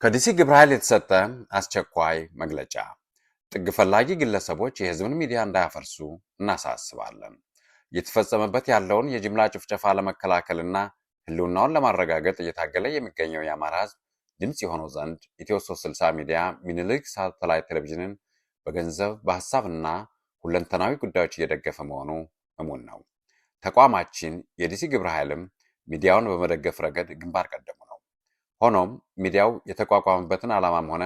ከዲሲ ግብረ ኃይል የተሰጠ አስቸኳይ መግለጫ። ጥግ ፈላጊ ግለሰቦች የህዝብን ሚዲያ እንዳያፈርሱ እናሳስባለን። እየተፈጸመበት ያለውን የጅምላ ጭፍጨፋ ለመከላከልና ህልውናውን ለማረጋገጥ እየታገለ የሚገኘው የአማራ ህዝብ ድምፅ የሆነው ዘንድ ኢትዮ 360 ሚዲያ ሚኒሊክ ሳተላይት ቴሌቪዥንን በገንዘብ በሀሳብና ሁለንተናዊ ጉዳዮች እየደገፈ መሆኑ እሙን ነው። ተቋማችን የዲሲ ግብረ ኃይልም ሚዲያውን በመደገፍ ረገድ ግንባር ቀደሙ ነው። ሆኖም ሚዲያው የተቋቋመበትን ዓላማም ሆነ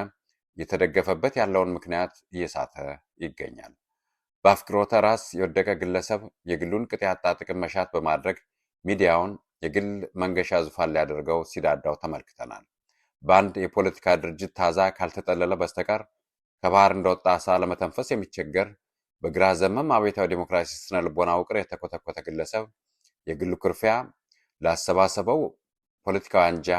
የተደገፈበት ያለውን ምክንያት እየሳተ ይገኛል። በአፍቅሮተ ራስ የወደቀ ግለሰብ የግሉን ቅጥ ያጣ ጥቅም መሻት በማድረግ ሚዲያውን የግል መንገሻ ዙፋን ሊያደርገው ሲዳዳው ተመልክተናል። በአንድ የፖለቲካ ድርጅት ታዛ ካልተጠለለ በስተቀር ከባህር እንደወጣ አሳ ለመተንፈስ የሚቸገር በግራ ዘመም አብዮታዊ ዲሞክራሲ ስነ ልቦና ውቅር የተኮተኮተ ግለሰብ የግሉ ክርፊያ ላሰባሰበው ፖለቲካዊ አንጃ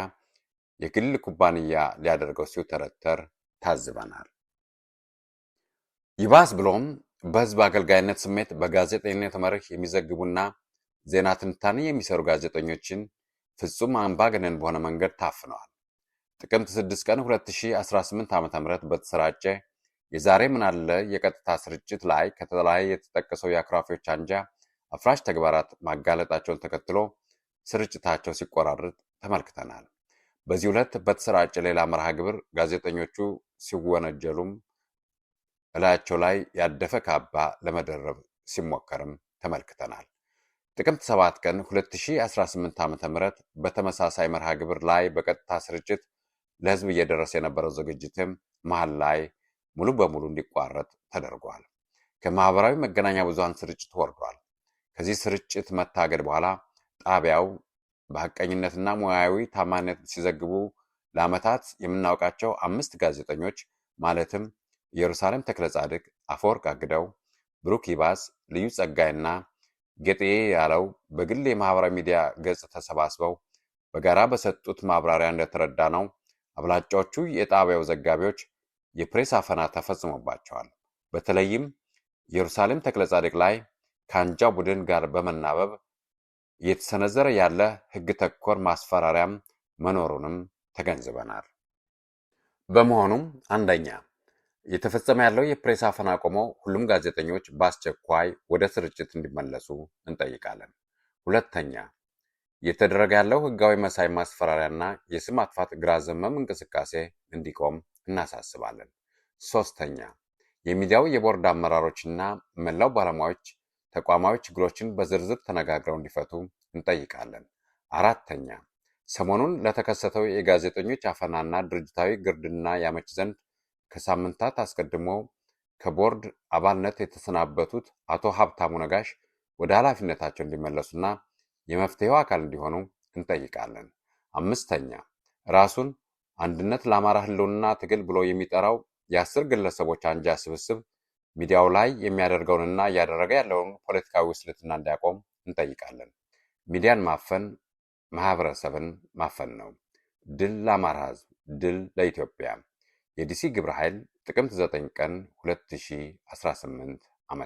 የግል ኩባንያ ሊያደርገው ሲውተረተር ታዝበናል። ይባስ ብሎም በህዝብ አገልጋይነት ስሜት በጋዜጠኝነት መርህ የሚዘግቡና ዜና ትንታኔ የሚሰሩ ጋዜጠኞችን ፍጹም አምባገነን በሆነ መንገድ ታፍነዋል። ጥቅምት 6 ቀን 2018 ዓ.ም በተሰራጨ የዛሬ ምን አለ የቀጥታ ስርጭት ላይ ከተለያየ የተጠቀሰው የአክራፊዎች አንጃ አፍራሽ ተግባራት ማጋለጣቸውን ተከትሎ ስርጭታቸው ሲቆራረጥ ተመልክተናል። በዚህ ዕለት በተሰራጨ ሌላ መርሃ ግብር ጋዜጠኞቹ ሲወነጀሉም እላያቸው ላይ ያደፈ ካባ ለመደረብ ሲሞከርም ተመልክተናል። ጥቅምት 7 ቀን 2018 ዓ.ም በተመሳሳይ መርሃ ግብር ላይ በቀጥታ ስርጭት ለህዝብ እየደረሰ የነበረው ዝግጅትም መሃል ላይ ሙሉ በሙሉ እንዲቋረጥ ተደርጓል። ከማህበራዊ መገናኛ ብዙሃን ስርጭት ወርዷል። ከዚህ ስርጭት መታገድ በኋላ ጣቢያው በሐቀኝነትና ሙያዊ ታማኝነት ሲዘግቡ ለዓመታት የምናውቃቸው 5 ጋዜጠኞች ማለትም ኢየሩሳሌም ተክለጻድቅ፣ አፈወርቅ አግደው፣ ብሩክ ይባስ፣ ልዩ ጸጋይና ጌጤ ያለው በግል የማህበራዊ ሚዲያ ገጽ ተሰባስበው በጋራ በሰጡት ማብራሪያ እንደተረዳ ነው አብላጫዎቹ የጣቢያው ዘጋቢዎች የፕሬስ አፈና ተፈጽሞባቸዋል። በተለይም ኢየሩሳሌም ተክለጻድቅ ላይ ከአንጃ ቡድን ጋር በመናበብ እየተሰነዘረ ያለ ህግ ተኮር ማስፈራሪያም መኖሩንም ተገንዝበናል። በመሆኑም አንደኛ እየተፈጸመ ያለው የፕሬስ አፈና ቆሞ ሁሉም ጋዜጠኞች በአስቸኳይ ወደ ስርጭት እንዲመለሱ እንጠይቃለን። ሁለተኛ እየተደረገ ያለው ህጋዊ መሳይ ማስፈራሪያና የስም ማጥፋት ግራ ዘመም እንቅስቃሴ እንዲቆም እናሳስባለን። ሶስተኛ የሚዲያው የቦርድ አመራሮችና መላው ባለሙያዎች ተቋማዊ ችግሮችን በዝርዝር ተነጋግረው እንዲፈቱ እንጠይቃለን። አራተኛ ሰሞኑን ለተከሰተው የጋዜጠኞች አፈናና ድርጅታዊ ግርድና ያመች ዘንድ ከሳምንታት አስቀድሞ ከቦርድ አባልነት የተሰናበቱት አቶ ሀብታሙ ነጋሽ ወደ ኃላፊነታቸው እንዲመለሱና የመፍትሄው አካል እንዲሆኑ እንጠይቃለን። አምስተኛ ራሱን አንድነት ለአማራ ህልውና ትግል ብሎ የሚጠራው የ10 ግለሰቦች አንጃ ስብስብ ሚዲያው ላይ የሚያደርገውንና እያደረገ ያለውን ፖለቲካዊ ውስልትና እንዲያቆም እንጠይቃለን። ሚዲያን ማፈን ማህበረሰብን ማፈን ነው። ድል ለአማራ ህዝብ፣ ድል ለኢትዮጵያ። የዲሲ ግብረ ኃይል ጥቅምት 9 ቀን 2018 ዓ.ም